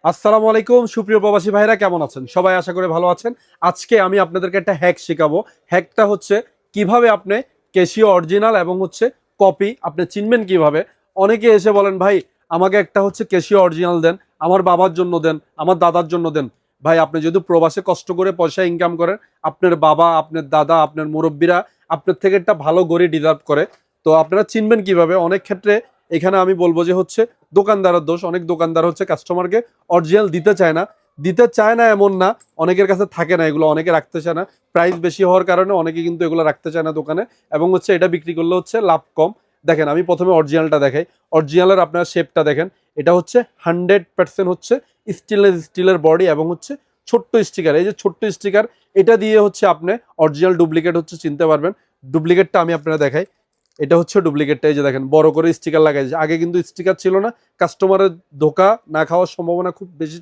আসসালামু আলাইকুম সুপ্রিয় প্রবাসী ভাইরা, কেমন আছেন সবাই? আশা করি ভালো আছেন। আজকে আমি আপনাদেরকে একটা হ্যাক শেখাবো। হ্যাকটা হচ্ছে কিভাবে আপনি ক্যাশিও অরিজিনাল এবং হচ্ছে কপি আপনি চিনবেন কিভাবে। অনেকে এসে বলেন, ভাই আমাকে একটা হচ্ছে ক্যাশিও অরিজিনাল দেন, আমার বাবার জন্য দেন, আমার দাদার জন্য দেন। ভাই আপনি যদি প্রবাসে কষ্ট করে পয়সা ইনকাম করেন, আপনার বাবা, আপনার দাদা, আপনার মুরব্বীরা আপনার থেকে একটা ভালো গড়ি ডিজার্ভ করে। তো আপনারা চিনবেন কিভাবে? অনেক ক্ষেত্রে এখানে আমি বলবো যে হচ্ছে দোকানদারের দোষ। অনেক দোকানদার হচ্ছে কাস্টমারকে অরিজিনাল দিতে চায় না এমন না, অনেকের কাছে থাকে না এগুলো, অনেকে রাখতে চায় না। প্রাইস বেশি হওয়ার কারণে অনেকে কিন্তু এগুলো রাখতে চায় না দোকানে, এবং হচ্ছে এটা বিক্রি করলে হচ্ছে লাভ কম। দেখেন আমি প্রথমে অরিজিনালটা দেখাই। অরিজিনালের আপনার শেপটা দেখেন, এটা হচ্ছে 100% হচ্ছে স্টিলের বডি এবং হচ্ছে ছোট্ট স্টিকার। এই যে ছোট্ট স্টিকার, এটা দিয়ে হচ্ছে আপনি অরিজিনাল ডুপ্লিকেট হচ্ছে চিনতে পারবেন। ডুপ্লিকেটটা আমি আপনারা দেখাই। এটা হচ্ছে ডুপ্লিকেটটা, এই যে দেখেন বড় করে স্টিকার লাগাইছে। আগে কিন্তু স্টিকার ছিল না, কাস্টমারের ধোকা না খাওয়ার সম্ভাবনা খুব বেশি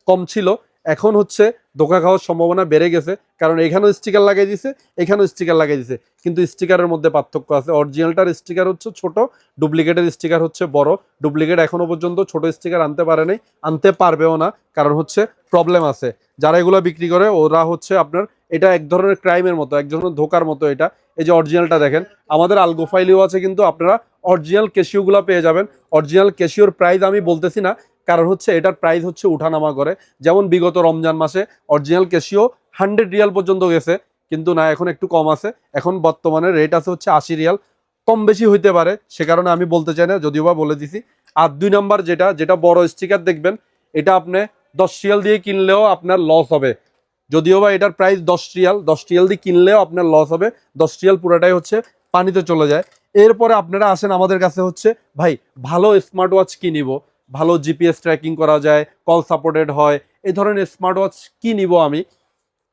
কম ছিল। এখন হচ্ছে ধোকা খাওয়ার সম্ভাবনা বেড়ে গেছে, কারণ এখানেও স্টিকার লাগাই দিছে, এখানেও স্টিকার লাগাই দিছে, কিন্তু স্টিকারের মধ্যে পার্থক্য আছে। অরিজিনালটার স্টিকার হচ্ছে ছোট, ডুপ্লিকেটের স্টিকার হচ্ছে বড়। ডুপ্লিকেট এখনো পর্যন্ত ছোট স্টিকার আনতে পারে নাই, আনতে পারবেও না, কারণ হচ্ছে প্রবলেম আছে। যারা এগুলো বিক্রি করে ওরা হচ্ছে আপনার, এটা এক ধরনের ক্রাইমের মতো, এক ধরনের ধোকার মতো এটা। এই যে অরিজিনালটা দেখেন, আমাদের আলগোফাইলিও আছে, কিন্তু আপনারা অরিজিনাল ক্যাশিওগুলো পেয়ে যাবেন। অরিজিনাল ক্যাশিওর প্রাইস আমি বলতেছি না, কারণ হচ্ছে এটার প্রাইস হচ্ছে উঠানামা করে। যেমন বিগত রমজান মাসে অরিজিনাল ক্যাশিও 100 রিয়াল পর্যন্ত গেছে, কিন্তু না, এখন একটু কম আছে। এখন বর্তমানে রেট আছে হচ্ছে 80 রিয়াল। কম বেশি হইতে পারে, সে কারণে আমি বলতে চাই না, যদিও বা বলে দিছি। আর 2 নাম্বার যেটা যেটা বড় স্টিকার দেখবেন, এটা আপনি 10 রিয়াল দিয়ে কিনলেও আপনার লস হবে। যদিও বা এটার প্রাইস 10 রিয়াল, 10 রিয়াল দিয়ে কিনলেও আপনার লস হবে। 10 রিয়াল পুরোটাই হচ্ছে পানিতে চলে যায়। এরপরে আপনারা আসেন আমাদের কাছে হচ্ছে, ভাই ভালো স্মার্ট ওয়াচ কি নিব, ভালো জিপিএস ট্র্যাকিং করা যায়, কল সাপোর্টেড হয়, এই ধরনের স্মার্ট ওয়াচ কি নিব আমি?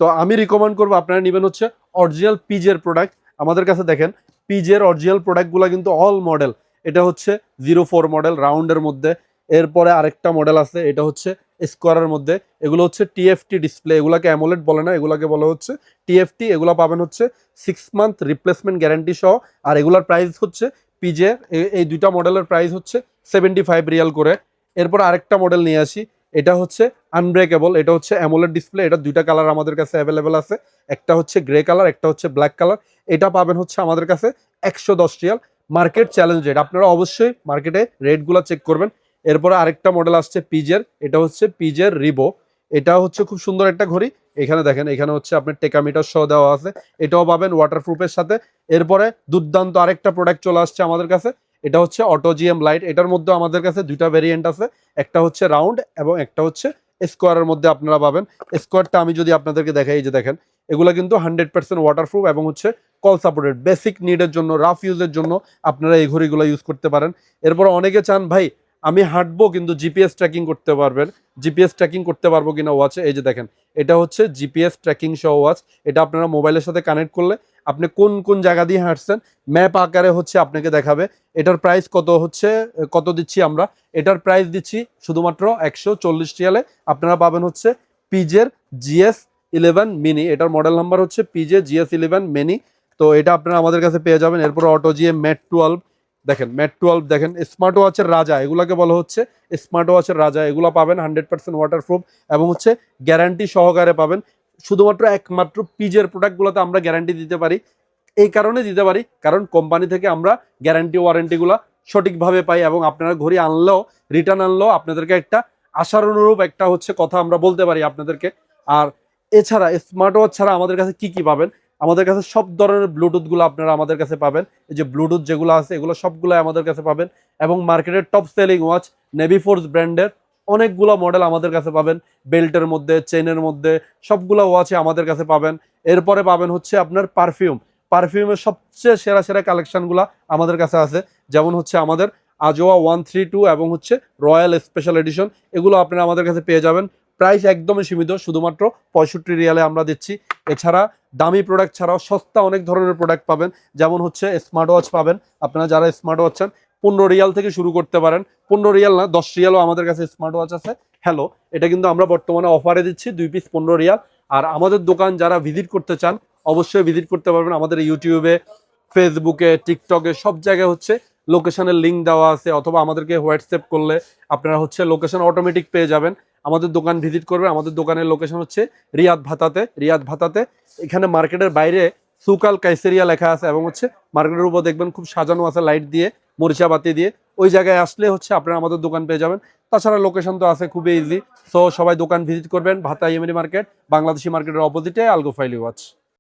তো আমি রিকমেন্ড করবো আপনারা নেবেন হচ্ছে অরিজিনাল পিজের প্রোডাক্ট। আমাদের কাছে দেখেন পিজের অরিজিনাল প্রোডাক্টগুলো কিন্তু অল মডেল। এটা হচ্ছে 04 মডেল রাউন্ডের মধ্যে। এরপরে আরেকটা মডেল আছে, এটা হচ্ছে স্কোয়ারের মধ্যে। এগুলো হচ্ছে টিএফটি ডিসপ্লে, এগুলাকে অ্যামোলেড বলে না, এগুলাকে বলা হচ্ছে টিএফটি। এগুলো পাবেন হচ্ছে 6 মান্থ রিপ্লেসমেন্ট গ্যারান্টি সহ। আর এগুলার প্রাইস হচ্ছে পিজে, এই দুইটা মডেলের প্রাইস হচ্ছে 75 রিয়াল করে। এরপর আরেকটা মডেল নিয়ে আসি, এটা হচ্ছে আনব্রেকেবল। এটা হচ্ছে অ্যামোলেড ডিসপ্লে। এটা দুইটা কালার আমাদের কাছে অ্যাভেলেবেল আছে, একটা হচ্ছে গ্রে কালার, একটা হচ্ছে ব্ল্যাক কালার। এটা পাবেন হচ্ছে আমাদের কাছে 110 রিয়াল। মার্কেট চ্যালেঞ্জ রেট, আপনারা অবশ্যই মার্কেটে রেটগুলো চেক করবেন। এরপরে আরেকটা মডেল আসছে পিজের, এটা হচ্ছে পিজের রিবো। এটা হচ্ছে খুব সুন্দর একটা ঘড়ি। এখানে দেখেন, এখানে হচ্ছে আপনার টেকামিটার সহ দেওয়া আছে, এটাও পাবেন ওয়াটারপ্রুফের সাথে। এরপরে দুর্দান্ত আরেকটা প্রোডাক্ট চলে আসছে আমাদের কাছে, এটা হচ্ছে অটো জিএম লাইট। এটার মধ্যে আমাদের কাছে দুইটা ভেরিয়েন্ট আছে, একটা হচ্ছে রাউন্ড এবং একটা হচ্ছে স্কোয়ারের মধ্যে আপনারা পাবেন। স্কোয়ারটা আমি যদি আপনাদেরকে দেখাই, এই যে দেখেন, এগুলো কিন্তু 100% ওয়াটারপ্রুফ এবং হচ্ছে কল সাপোর্টেড। বেসিক নিডের জন্য, রাফ ইউজের জন্য আপনারা এই ঘড়িগুলো ইউজ করতে পারেন। এরপর অনেকে চান, ভাই আমি হাঁটবো কিন্তু জিপিএস ট্র্যাকিং করতে পারবেন, জিপিএস ট্র্যাকিং করতে পারবো কিনা ওয়াচে। এই যে দেখেন, এটা হচ্ছে জিপিএস ট্র্যাকিং সহ ওয়াচ। এটা আপনারা মোবাইলের সাথে কানেক্ট করলে আপনি কোন কোন জায়গা দিয়ে হাঁটছেন ম্যাপ আকারে হচ্ছে আপনাকে দেখাবে। এটার প্রাইস কত হচ্ছে, কত দিচ্ছি আমরা? এটার প্রাইস দিচ্ছি শুধুমাত্র 140 রিয়ালে। আপনারা পাবেন হচ্ছে পিজের GS11 মিনি। এটার মডেল নাম্বার হচ্ছে পিজে GS11 মিনি। তো এটা আপনারা আমাদের কাছে পেয়ে যাবেন। এরপর অটো জিএম ম্যাট 12 দেখেন, ম্যাট 12 দেখেন, স্মার্ট ওয়াচের রাজা, এগুলাকে বলা হচ্ছে স্মার্ট ওয়াচের রাজা। এগুলো পাবেন 100% ওয়াটারপ্রুফ এবং হচ্ছে গ্যারান্টি সহকারে পাবেন। শুধুমাত্র একমাত্র পিজের প্রোডাক্টগুলোতে আমরা গ্যারান্টি দিতে পারি। এই কারণে দিতে পারি, কারণ কোম্পানি থেকে আমরা গ্যারান্টি ওয়ারেন্টিগুলো সঠিকভাবে পাই, এবং আপনারা ঘড়ি আনলেও, রিটার্ন আনলেও আপনাদেরকে একটা আশার অনুরূপ একটা হচ্ছে কথা আমরা বলতে পারি আপনাদেরকে। আর এছাড়া স্মার্ট ওয়াচ ছাড়া আমাদের কাছে কি কি পাবেন? আমাদের কাছে সব ধরনের ব্লুটুথগুলো আপনারা আমাদের কাছে পাবেন। এই যে ব্লুটুথ যেগুলো আছে, এগুলো সবগুলো আমাদের কাছে পাবেন। এবং মার্কেটের top selling watch navy force ব্র্যান্ডের অনেকগুলো মডেল আমাদের কাছে পাবেন। বেল্টের মধ্যে, চেনের মধ্যে, সবগুলো ওয়াচে আমাদের কাছে পাবেন। এরপরে পাবেন হচ্ছে আপনার পারফিউমের সবচেয়ে সেরা সেরা কালেকশনগুলো আমাদের কাছে আছে। যেমন হচ্ছে আমাদের আজোয়া 132 এবং হচ্ছে রয়্যাল স্পেশাল এডিশন, এগুলো আপনারা আমাদের কাছে পেয়ে যাবেন। প্রাইস একদমই সীমিত, শুধুমাত্র 65 রিয়ালে আমরা দিচ্ছি। এছাড়া দামি প্রোডাক্ট ছাড়াও সস্তা অনেক ধরনের প্রোডাক্ট পাবেন। যেমন হচ্ছে স্মার্ট ওয়াচ পাবেন, আপনারা যারা স্মার্ট ওয়াচ চান 15 রিয়াল থেকে শুরু করতে পারেন। 15 রিয়াল না, 10 রিয়ালও আমাদের কাছে স্মার্ট ওয়াচ আছে। হ্যালো, এটা কিন্তু আমরা বর্তমানে অফারে দিচ্ছি 2 পিস 15 রিয়াল। আর আমাদের দোকান যারা ভিজিট করতে চান অবশ্যই ভিজিট করতে পারবেন। আমাদের ইউটিউবে, ফেসবুকে, টিকটকে সব জায়গায় হচ্ছে লোকেশনের লিঙ্ক দেওয়া আছে, অথবা আমাদেরকে হোয়াটসঅ্যাপ করলে আপনারা হচ্ছে লোকেশন অটোমেটিক পেয়ে যাবেন। আমাদের দোকান ভিজিট করবেন। আমাদের দোকানের লোকেশন হচ্ছে রিয়াদ ভাতাতে। এখানে মার্কেটের বাইরে সুকাল কাইসেরিয়া লেখা আছে এবং হচ্ছে মার্কেটের উপর দেখবেন খুব সাজানো আছে লাইট দিয়ে, মরিচা বাতি দিয়ে। ওই জায়গায় আসলে হচ্ছে আপনারা আমাদের দোকান পেয়ে যাবেন। তাছাড়া লোকেশন তো আছে খুবই ইজি। সো সবাই দোকান ভিজিট করবেন। ভাতা ইএমআই মার্কেট, বাংলাদেশি মার্কেটের অপোজিটে আলগো ফাইলি ওয়াচ।